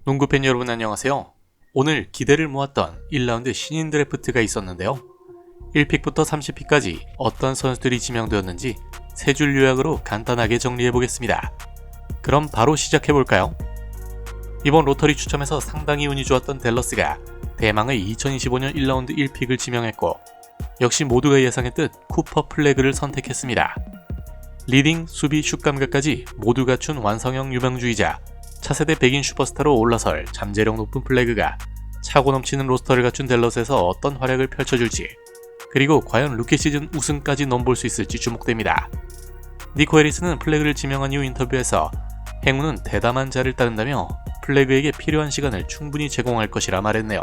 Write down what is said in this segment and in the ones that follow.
농구팬 여러분 안녕하세요. 오늘 기대를 모았던 1라운드 신인 드래프트가 있었는데요. 1픽부터 30픽까지 어떤 선수들이 지명되었는지 세 줄 요약으로 간단하게 정리해보겠습니다. 그럼 바로 시작해볼까요? 이번 로터리 추첨에서 상당히 운이 좋았던 댈러스가 대망의 2025년 1라운드 1픽을 지명했고, 역시 모두가 예상했듯 쿠퍼 플래그를 선택했습니다. 리딩, 수비, 슛 감각까지 모두 갖춘 완성형 유망주이자 차세대 백인 슈퍼스타로 올라설 잠재력 높은 플래그가 차고 넘치는 로스터를 갖춘 댈러스에서 어떤 활약을 펼쳐줄지, 그리고 과연 루키 시즌 우승까지 넘볼 수 있을지 주목됩니다. 니코 해리스는 플래그를 지명한 이후 인터뷰에서 행운은 대담한 자를 따른다며 플래그에게 필요한 시간을 충분히 제공할 것이라 말했네요.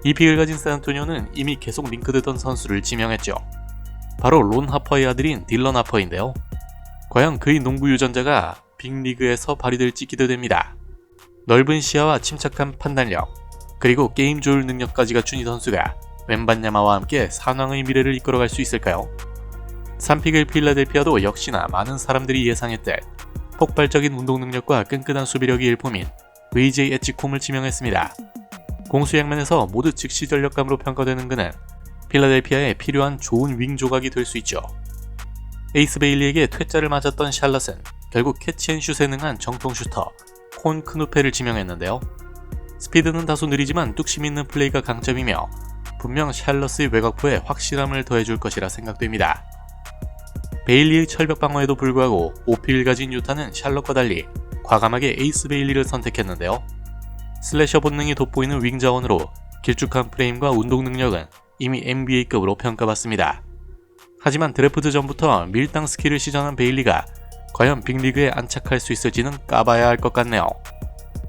이 픽을 가진 샌안토니오는 이미 계속 링크되던 선수를 지명했죠. 바로 론 하퍼의 아들인 딜런 하퍼인데요. 과연 그의 농구 유전자가 빅리그에서 발휘될지 기대됩니다. 넓은 시야와 침착한 판단력, 그리고 게임 조율 능력까지 갖춘 이 선수가 웬반야마와 함께 산왕의 미래를 이끌어갈 수 있을까요? 3픽의 필라델피아도 역시나 많은 사람들이 예상했듯 폭발적인 운동 능력과 끈끈한 수비력이 일품인 VJ 에치콤을 지명했습니다. 공수양면에서 모두 즉시 전력감으로 평가되는 그는 필라델피아에 필요한 좋은 윙 조각이 될 수 있죠. 에이스 베일리에게 퇴짜를 맞았던 샬럿은 결국 캐치앤슛에 능한 정통 슈터 콘 크누페를 지명했는데요. 스피드는 다소 느리지만 뚝심 있는 플레이가 강점이며 분명 샬럿의 외곽포에 확실함을 더해줄 것이라 생각됩니다. 베일리의 철벽 방어에도 불구하고 5픽을 가진 유타는 샬럿과 달리 과감하게 에이스 베일리를 선택했는데요. 슬래셔 본능이 돋보이는 윙 자원으로 길쭉한 프레임과 운동 능력은 이미 NBA급으로 평가받습니다. 하지만 드래프트 전부터 밀당 스킬을 시전한 베일리가 과연 빅리그에 안착할 수 있을지는 까봐야 할 것 같네요.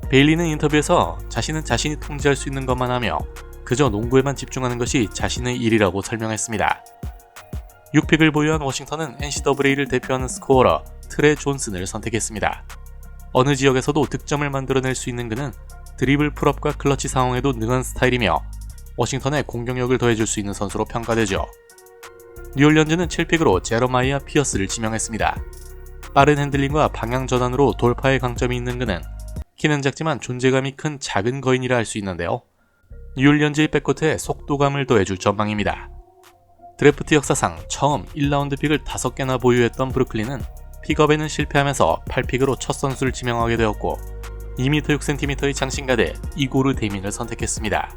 베일리는 인터뷰에서 자신은 자신이 통제할 수 있는 것만 하며 그저 농구에만 집중하는 것이 자신의 일이라고 설명했습니다. 6픽을 보유한 워싱턴은 NCAA를 대표하는 스코어러 트레 존슨을 선택했습니다. 어느 지역에서도 득점을 만들어낼 수 있는 그는 드리블 풀업과 클러치 상황에도 능한 스타일이며 워싱턴의 공격력을 더해줄 수 있는 선수로 평가되죠. 뉴올리언즈는 7픽으로 제러마이아 피어스를 지명했습니다. 빠른 핸들링과 방향 전환으로 돌파의 강점이 있는 그는 키는 작지만 존재감이 큰 작은 거인이라 할 수 있는데요. 뉴올리언즈의 백코트에 속도감을 더해줄 전망입니다. 드래프트 역사상 처음 1라운드 픽을 5개나 보유했던 브루클린은 픽업에는 실패하면서 8픽으로 첫 선수를 지명하게 되었고 2m 6cm의 장신가드 이고르 데민을 선택했습니다.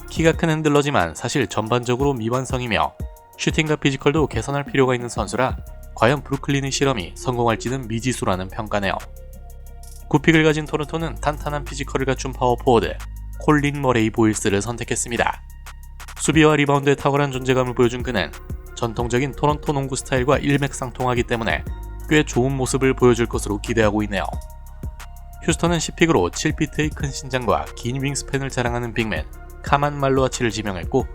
키가 큰 핸들러지만 사실 전반적으로 미완성이며 슈팅과 피지컬도 개선할 필요가 있는 선수라 과연 브루클린의 실험이 성공할지는 미지수라는 평가네요. 9픽을 가진 토론토는 탄탄한 피지컬을 갖춘 파워포워드 콜린 머레이 보일스를 선택했습니다. 수비와 리바운드에 탁월한 존재감을 보여준 그는 전통적인 토론토 농구 스타일과 일맥상통하기 때문에 꽤 좋은 모습을 보여줄 것으로 기대하고 있네요. 휴스턴은 10픽으로 7피트의 큰 신장과 긴 윙스팬을 자랑하는 빅맨 카만 말로아치를 지명했고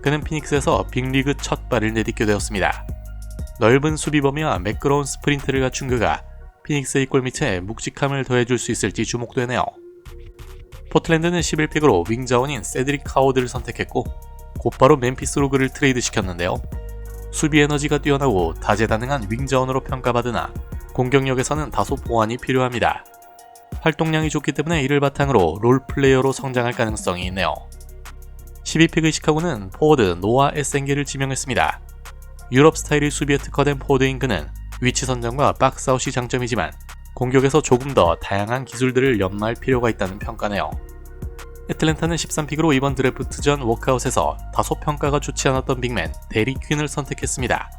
그는 피닉스에서 빅리그 첫 발을 내딛게 되었습니다. 넓은 수비 범위와 매끄러운 스프린트를 갖춘 그가 피닉스의 골밑에 묵직함을 더해줄 수 있을지 주목되네요. 포틀랜드는 11픽으로 윙 자원인 세드릭 카워드를 선택했고 곧바로 멤피스로 그를 트레이드 시켰는데요. 수비 에너지가 뛰어나고 다재다능한 윙 자원으로 평가받으나 공격력에서는 다소 보완이 필요합니다. 활동량이 좋기 때문에 이를 바탕으로 롤플레이어로 성장할 가능성이 있네요. 12픽의 시카고는 포워드 노아 에센게를 지명했습니다. 유럽 스타일의 수비에 특화된 포워드인 그는 위치 선정과 박스아웃이 장점이지만 공격에서 조금 더 다양한 기술들을 연마할 필요가 있다는 평가네요. 애틀랜타는 13픽으로 이번 드래프트 전 워크아웃에서 다소 평가가 좋지 않았던 빅맨 데리 퀸을 선택했습니다.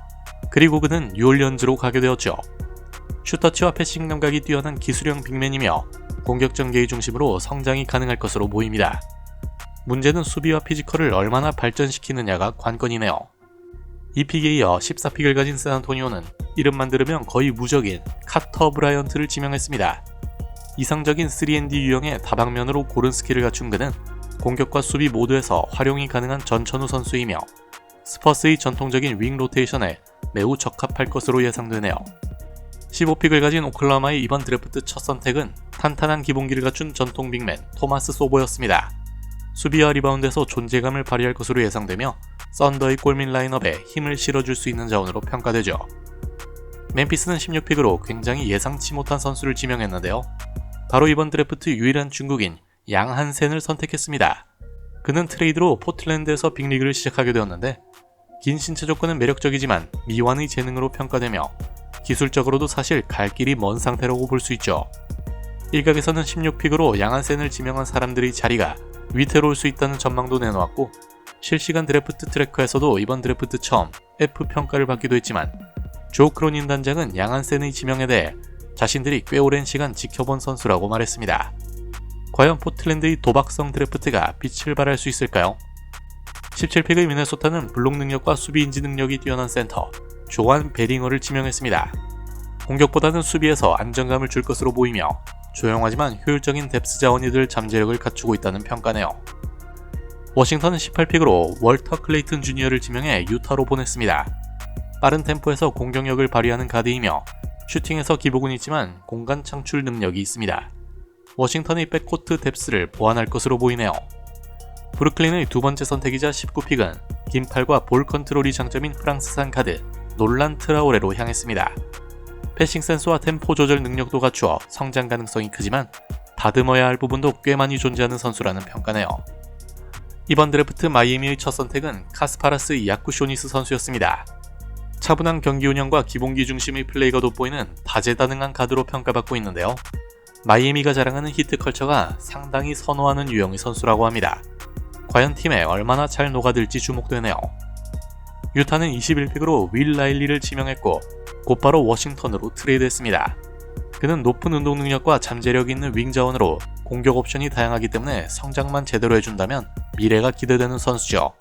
그리고 그는 뉴올리언즈로 가게 되었죠. 슈터치와 패싱 감각이 뛰어난 기술형 빅맨이며 공격 전개의 중심으로 성장이 가능할 것으로 보입니다. 문제는 수비와 피지컬을 얼마나 발전시키느냐가 관건이네요. 이 픽에 이어 14픽을 가진 샌안토니오는 이름만 들으면 거의 무적인 카터 브라이언트를 지명했습니다. 이상적인 3&D 유형의 다방면으로 고른 스킬을 갖춘 그는 공격과 수비 모두에서 활용이 가능한 전천후 선수이며 스퍼스의 전통적인 윙 로테이션에 매우 적합할 것으로 예상되네요. 15픽을 가진 오클라호마의 이번 드래프트 첫 선택은 탄탄한 기본기를 갖춘 전통 빅맨 토마스 소보였습니다. 수비와 리바운드에서 존재감을 발휘할 것으로 예상되며 썬더의 골밑 라인업에 힘을 실어줄 수 있는 자원으로 평가되죠. 멤피스는 16픽으로 굉장히 예상치 못한 선수를 지명했는데요. 바로 이번 드래프트 유일한 중국인 양한센을 선택했습니다. 그는 트레이드로 포틀랜드에서 빅리그를 시작하게 되었는데 긴 신체 조건은 매력적이지만 미완의 재능으로 평가되며 기술적으로도 사실 갈 길이 먼 상태라고 볼 수 있죠. 일각에서는 16픽으로 양한센을 지명한 사람들의 자리가 위태로울 수 있다는 전망도 내놓았고 실시간 드래프트 트래커에서도 이번 드래프트 처음 F평가를 받기도 했지만 조 크로닌 단장은 양한센의 지명에 대해 자신들이 꽤 오랜 시간 지켜본 선수라고 말했습니다. 과연 포틀랜드의 도박성 드래프트가 빛을 발할 수 있을까요? 17픽의 미네소타는 블록 능력과 수비 인지 능력이 뛰어난 센터 조안 베링어를 지명했습니다. 공격보다는 수비에서 안정감을 줄 것으로 보이며 조용하지만 효율적인 뎁스 자원이 될 잠재력을 갖추고 있다는 평가네요. 워싱턴은 18픽으로 월터 클레이튼 주니어를 지명해 유타로 보냈습니다. 빠른 템포에서 공격력을 발휘하는 가드이며 슈팅에서 기복은 있지만 공간 창출 능력이 있습니다. 워싱턴의 백코트 뎁스를 보완할 것으로 보이네요. 브루클린의 두 번째 선택이자 19픽은 긴 팔과 볼 컨트롤이 장점인 프랑스산 가드 놀란 트라오레로 향했습니다. 패싱 센스와 템포 조절 능력도 갖추어 성장 가능성이 크지만 다듬어야 할 부분도 꽤 많이 존재하는 선수라는 평가네요. 이번 드래프트 마이애미의 첫 선택은 카스파라스 야쿠쇼니스 선수였습니다. 차분한 경기 운영과 기본기 중심의 플레이가 돋보이는 다재다능한 가드로 평가받고 있는데요. 마이애미가 자랑하는 히트 컬처가 상당히 선호하는 유형의 선수라고 합니다. 과연 팀에 얼마나 잘 녹아들지 주목되네요. 유타는 21픽으로 윌 라일리를 지명했고 곧바로 워싱턴으로 트레이드했습니다. 그는 높은 운동 능력과 잠재력이 있는 윙 자원으로 공격 옵션이 다양하기 때문에 성장만 제대로 해준다면 미래가 기대되는 선수죠.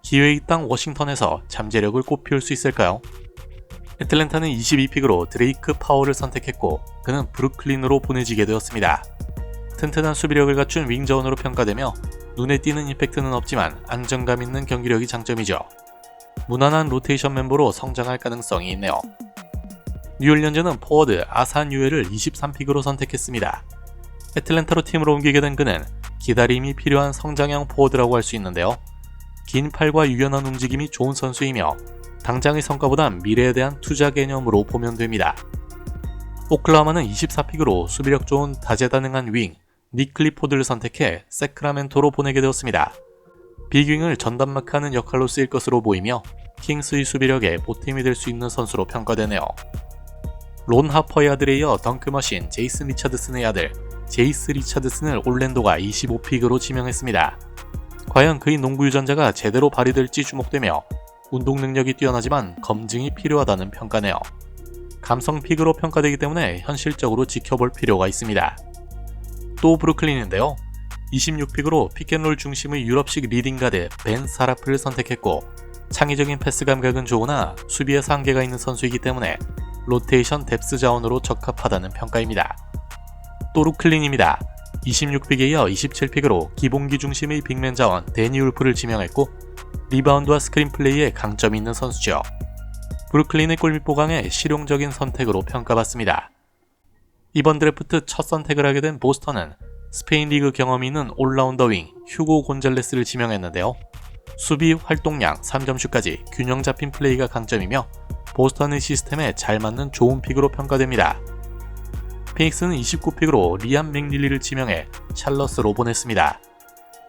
기회의 땅 워싱턴에서 잠재력을 꽃피울 수 있을까요? 애틀랜타는 22픽으로 드레이크 파워를 선택했고 그는 브루클린으로 보내지게 되었습니다. 튼튼한 수비력을 갖춘 윙 자원으로 평가되며 눈에 띄는 임팩트는 없지만 안정감 있는 경기력이 장점이죠. 무난한 로테이션 멤버로 성장할 가능성이 있네요. 뉴올리언즈는 포워드 아산 유엘을 23픽으로 선택했습니다. 애틀랜타로 팀으로 옮기게 된 그는 기다림이 필요한 성장형 포워드라고 할 수 있는데요. 긴 팔과 유연한 움직임이 좋은 선수이며 당장의 성과보단 미래에 대한 투자 개념으로 보면 됩니다. 오클라호마는 24픽으로 수비력 좋은 다재다능한 윙 닉 클리포드를 선택해 세크라멘토로 보내게 되었습니다. 빅윙을 전담마크하는 역할로 쓰일 것으로 보이며 킹스의 수비력에 보탬이 될 수 있는 선수로 평가되네요. 론 하퍼의 아들에 이어 덩크머신 제이슨 리차드슨의 아들 제이스 리차드슨을 올랜도가 25픽으로 지명했습니다. 과연 그의 농구 유전자가 제대로 발휘될지 주목되며 운동 능력이 뛰어나지만 검증이 필요하다는 평가네요. 감성 픽으로 평가되기 때문에 현실적으로 지켜볼 필요가 있습니다. 또 브루클린인데요. 26픽으로 픽앤롤 중심의 유럽식 리딩가드 벤 사라프를 선택했고 창의적인 패스 감각은 좋으나 수비에 한계가 있는 선수이기 때문에 로테이션 뎁스 자원으로 적합하다는 평가입니다. 또 루클린입니다. 26픽에 이어 27픽으로 기본기 중심의 빅맨 자원 데니 울프를 지명했고 리바운드와 스크린 플레이에 강점이 있는 선수죠. 브루클린의 골밑 보강에 실용적인 선택으로 평가받습니다. 이번 드래프트 첫 선택을 하게 된 보스턴은 스페인 리그 경험이 있는 올라운더 윙 휴고 곤잘레스를 지명했는데요. 수비, 활동량, 3점슛까지 균형 잡힌 플레이가 강점이며 보스턴의 시스템에 잘 맞는 좋은 픽으로 평가됩니다. 피닉스는 29픽으로 리암 맥닐리를 지명해 샬럿으로 보냈습니다.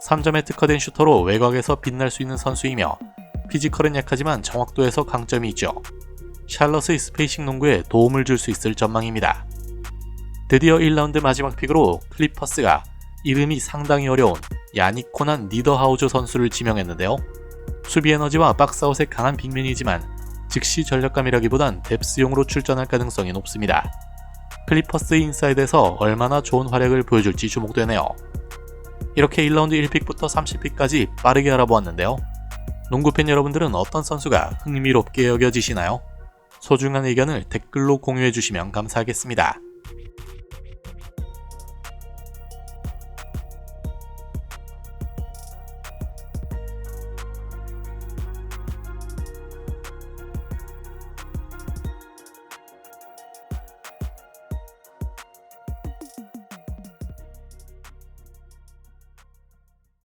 3점에 특화된 슈터로 외곽에서 빛날 수 있는 선수이며 피지컬은 약하지만 정확도에서 강점이 있죠. 샬럿의 스페이싱 농구에 도움을 줄 수 있을 전망입니다. 드디어 1라운드 마지막 픽으로 클리퍼스가 이름이 상당히 어려운 야닉 코난 니더하우즈 선수를 지명했는데요. 수비 에너지와 박스아웃에 강한 빅맨이지만 즉시 전력감이라기보단 뎁스용으로 출전할 가능성이 높습니다. 클리퍼스의 인사이드에서 얼마나 좋은 활약을 보여줄지 주목되네요. 이렇게 1라운드 1픽부터 30픽까지 빠르게 알아보았는데요. 농구팬 여러분들은 어떤 선수가 흥미롭게 여겨지시나요? 소중한 의견을 댓글로 공유해주시면 감사하겠습니다.